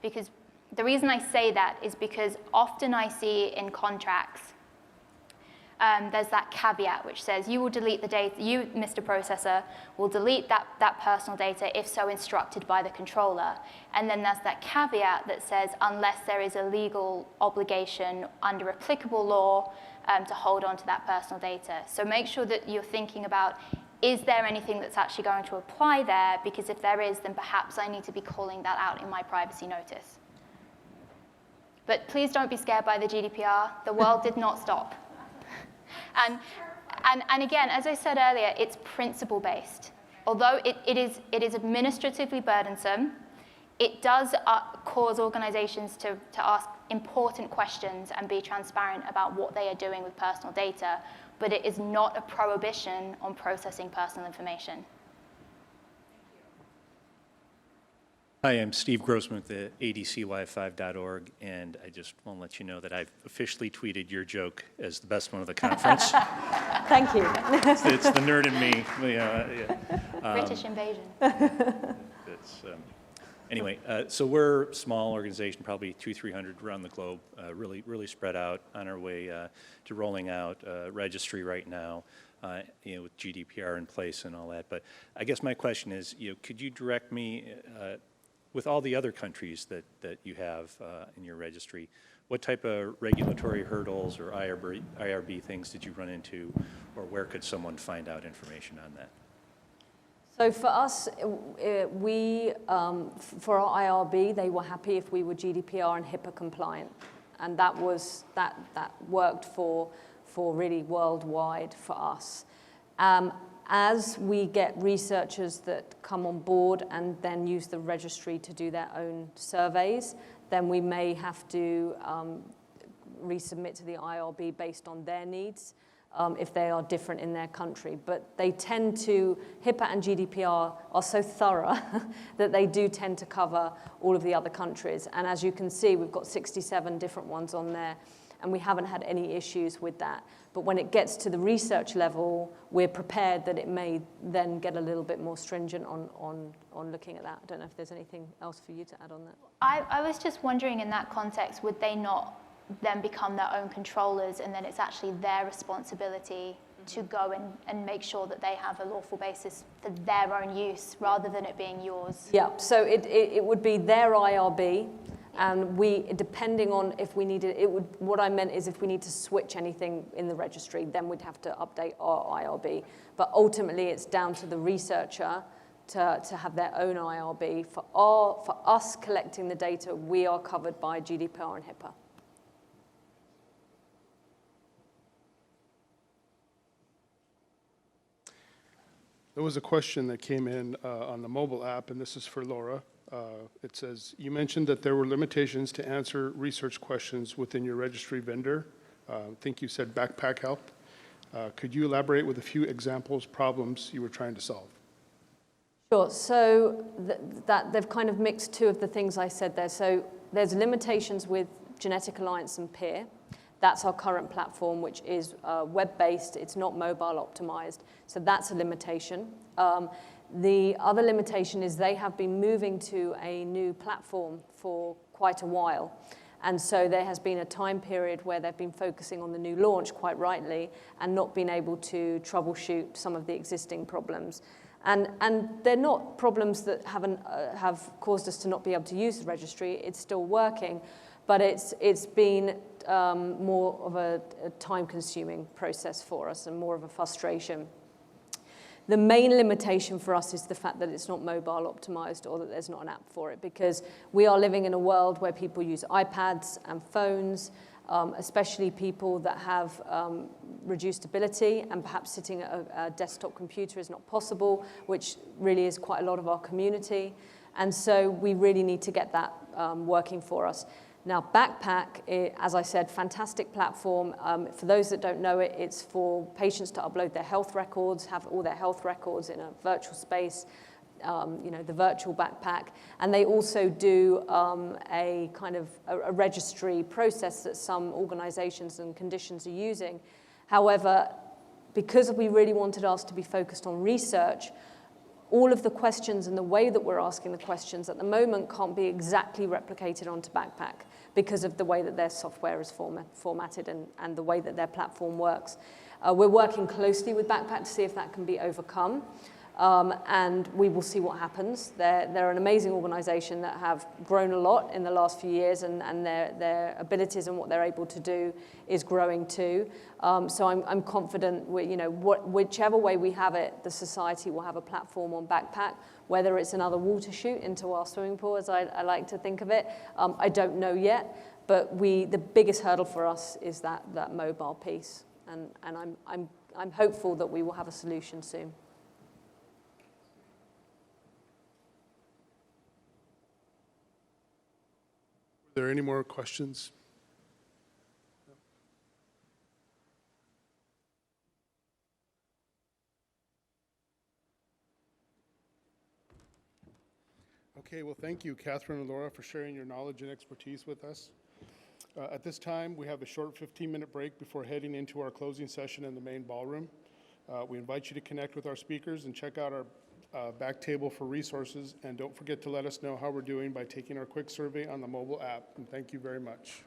Because the reason I say that is because often I see in contracts, there's that caveat which says you will delete the data, you, Mr. Processor, will delete that personal data if so instructed by the controller. And then there's that caveat that says unless there is a legal obligation under applicable law to hold on to that personal data. So make sure that you're thinking about, is there anything that's actually going to apply there? Because if there is, then perhaps I need to be calling that out in my privacy notice. But please don't be scared by the GDPR. The world did not stop. And again, as I said earlier, it's principle-based. Although it is administratively burdensome, it does cause organizations to ask important questions and be transparent about what they are doing with personal data, but it is not a prohibition on processing personal information. Hi, I'm Steve Grossman with the adcyf5.org, and I just want to let you know that I've officially tweeted your joke as the best one of the conference. Thank you. It's the nerd in me. British invasion. Anyway, so we're a small organization, probably 200-300 around the globe, really spread out on our way to rolling out registry right now, with GDPR in place and all that. But I guess my question is, could you direct me, with all the other countries that you have in your registry, what type of regulatory hurdles or IRB things did you run into, or where could someone find out information on that? So for us, for our IRB, they were happy if we were GDPR and HIPAA compliant, and that worked for really worldwide for us. As we get researchers that come on board and then use the registry to do their own surveys, then we may have to resubmit to the IRB based on their needs. If they are different in their country. But they tend to, HIPAA and GDPR are so thorough that they do tend to cover all of the other countries. And as you can see, we've got 67 different ones on there, and we haven't had any issues with that. But when it gets to the research level, we're prepared that it may then get a little bit more stringent on looking at that. I don't know if there's anything else for you to add on that. I was just wondering, in that context, would they not then become their own controllers, and then it's actually their responsibility to go and make sure that they have a lawful basis for their own use rather than it being yours? Yeah, so it would be their IRB, and we, depending on if we needed, what I meant is if we need to switch anything in the registry, then we'd have to update our IRB. But ultimately, it's down to the researcher to have their own IRB. For us collecting the data, we are covered by GDPR and HIPAA. There was a question that came in on the mobile app, and this is for Laura. It says, you mentioned that there were limitations to answer research questions within your registry vendor. I think you said backpack helped. Could you elaborate with a few examples, problems you were trying to solve? Sure, so that they've kind of mixed two of the things I said there. So there's limitations with Genetic Alliance and Peer. That's our current platform, which is web-based. It's not mobile optimized. So that's a limitation. The other limitation is they have been moving to a new platform for quite a while. And so there has been a time period where they've been focusing on the new launch, quite rightly, and not been able to troubleshoot some of the existing problems. And they're not problems that have caused us to not be able to use the registry. It's still working, but it's been more of a time-consuming process for us and more of a frustration. The main limitation for us is the fact that it's not mobile optimized or that there's not an app for it, because we are living in a world where people use iPads and phones, especially people that have reduced ability, and perhaps sitting at a desktop computer is not possible, which really is quite a lot of our community. And so we really need to get that working for us. Now, Backpack, as I said, fantastic platform. For those that don't know it, it's for patients to upload their health records, have all their health records in a virtual space, the virtual backpack. And they also do a kind of a registry process that some organizations and conditions are using. However, because we really wanted us to be focused on research, all of the questions and the way that we're asking the questions at the moment can't be exactly replicated onto Backpack because of the way that their software is formatted and the way that their platform works. We're working closely with Backpack to see if that can be overcome, and we will see what happens. They're an amazing organization that have grown a lot in the last few years, and their abilities and what they're able to do is growing too. So I'm confident, whichever way we have it, the society will have a platform on Backpack. Whether it's another water chute into our swimming pool, as I like to think of it, I don't know yet. But the biggest hurdle for us is that mobile piece, and I'm hopeful that we will have a solution soon. there any more questions? Okay, well, thank you, Kathryn and Laura, for sharing your knowledge and expertise with us. At this time, we have a short 15-minute break before heading into our closing session in the main ballroom. We invite you to connect with our speakers and check out our back table for resources, and don't forget to let us know how we're doing by taking our quick survey on the mobile app, and thank you very much.